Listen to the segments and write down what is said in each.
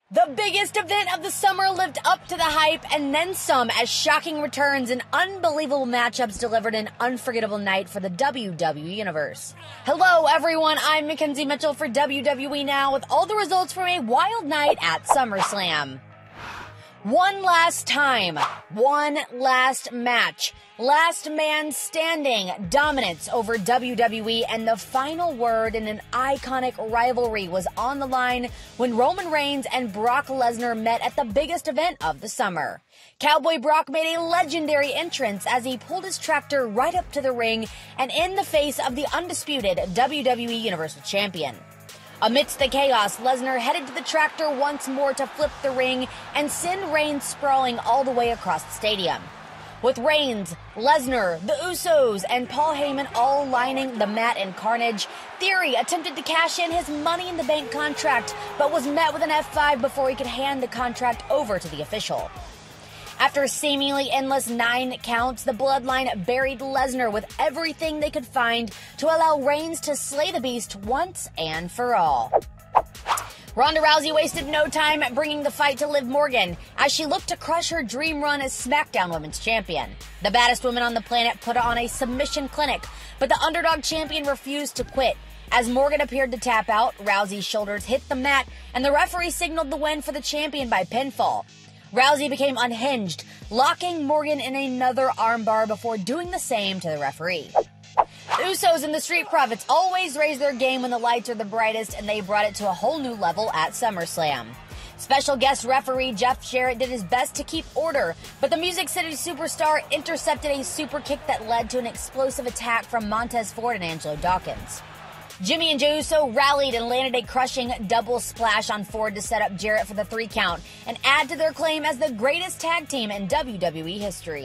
The biggest event of the summer lived up to the hype and then some as shocking returns and unbelievable matchups delivered an unforgettable night for the WWE Universe. Hello everyone, I'm Mackenzie Mitchell for WWE Now with all the results from a wild night at SummerSlam. One last time, one last match, last man standing, dominance over WWE, and the final word in an iconic rivalry was on the line when Roman Reigns and Brock Lesnar met at the biggest event of the summer. Cowboy Brock made a legendary entrance as he pulled his tractor right up to the ring and in the face of the undisputed WWE Universal Champion. Amidst the chaos, Lesnar headed to the tractor once more to flip the ring and send Reigns sprawling all the way across the stadium. With Reigns, Lesnar, the Usos, and Paul Heyman all lining the mat in carnage, Theory attempted to cash in his Money in the Bank contract, but was met with an F5 before he could hand the contract over to the official. After seemingly endless 9 counts, the Bloodline buried Lesnar with everything they could find to allow Reigns to slay the beast once and for all. Ronda Rousey wasted no time bringing the fight to Liv Morgan as she looked to crush her dream run as SmackDown Women's Champion. The baddest woman on the planet put on a submission clinic, but the underdog champion refused to quit. As Morgan appeared to tap out, Rousey's shoulders hit the mat, and the referee signaled the win for the champion by pinfall. Rousey became unhinged, locking Morgan in another armbar before doing the same to the referee. The Usos and the Street Profits always raise their game when the lights are the brightest, and they brought it to a whole new level at SummerSlam. Special guest referee Jeff Jarrett did his best to keep order, but the Music City Superstar intercepted a super kick that led to an explosive attack from Montez Ford and Angelo Dawkins. Jimmy and Jey Uso rallied and landed a crushing double splash on Ford to set up Jarrett for the 3 count and add to their claim as the greatest tag team in WWE history.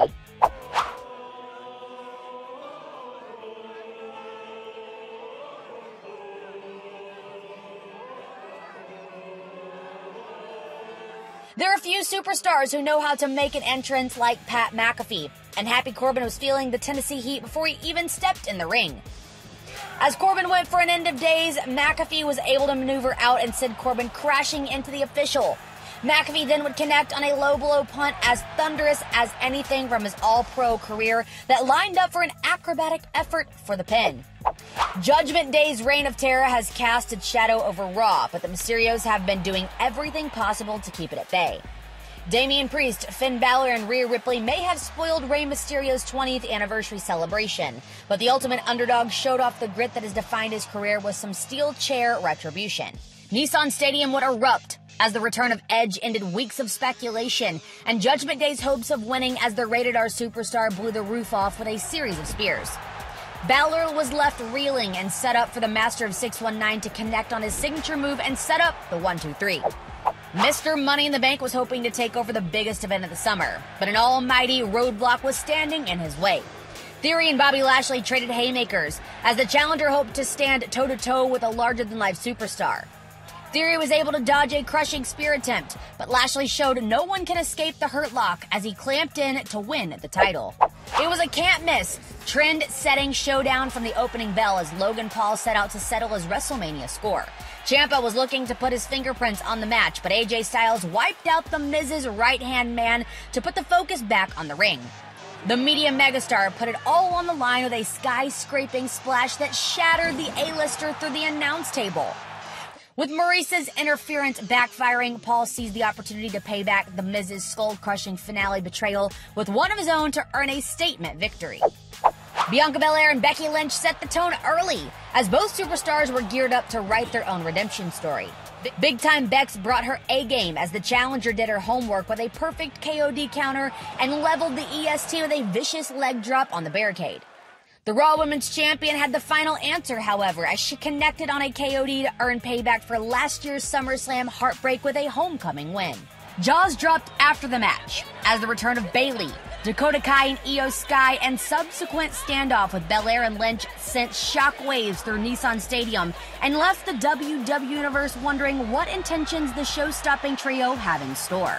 There are few superstars who know how to make an entrance like Pat McAfee, and Happy Corbin was feeling the Tennessee heat before he even stepped in the ring. As Corbin went for an end of days, McAfee was able to maneuver out and send Corbin crashing into the official. McAfee then would connect on a low blow punt as thunderous as anything from his all-pro career that lined up for an acrobatic effort for the pin. Judgment Day's reign of terror has cast its shadow over Raw, but the Mysterios have been doing everything possible to keep it at bay. Damian Priest, Finn Balor, and Rhea Ripley may have spoiled Rey Mysterio's 20th anniversary celebration, but the Ultimate Underdog showed off the grit that has defined his career with some steel chair retribution. Nissan Stadium would erupt as the return of Edge ended weeks of speculation and Judgment Day's hopes of winning as the Rated R superstar blew the roof off with a series of spears. Balor was left reeling and set up for the Master of 619 to connect on his signature move and set up the 1-2-3. Mr. Money in the Bank was hoping to take over the biggest event of the summer, but an almighty roadblock was standing in his way. Theory and Bobby Lashley traded haymakers as the challenger hoped to stand toe-to-toe with a larger-than-life superstar. Theory was able to dodge a crushing spear attempt, but Lashley showed no one can escape the hurt lock as he clamped in to win the title. It was a can't-miss, trend-setting showdown from the opening bell as Logan Paul set out to settle his WrestleMania score. Ciampa was looking to put his fingerprints on the match, but AJ Styles wiped out the Miz's right-hand man to put the focus back on the ring. The media megastar put it all on the line with a sky-scraping splash that shattered the A-lister through the announce table. With Maurice's interference backfiring, Paul seized the opportunity to pay back the Miz's skull-crushing finale betrayal with one of his own to earn a statement victory. Bianca Belair and Becky Lynch set the tone early, as both superstars were geared up to write their own redemption story. Big Time Bex brought her A-game as the challenger did her homework with a perfect KOD counter and leveled the EST with a vicious leg drop on the barricade. The Raw Women's Champion had the final answer, however, as she connected on a KOD to earn payback for last year's SummerSlam heartbreak with a homecoming win. Jaws dropped after the match, as the return of Bayley, Dakota Kai and Io Sky, and subsequent standoff with Belair and Lynch sent shockwaves through Nissan Stadium and left the WWE Universe wondering what intentions the show-stopping trio have in store.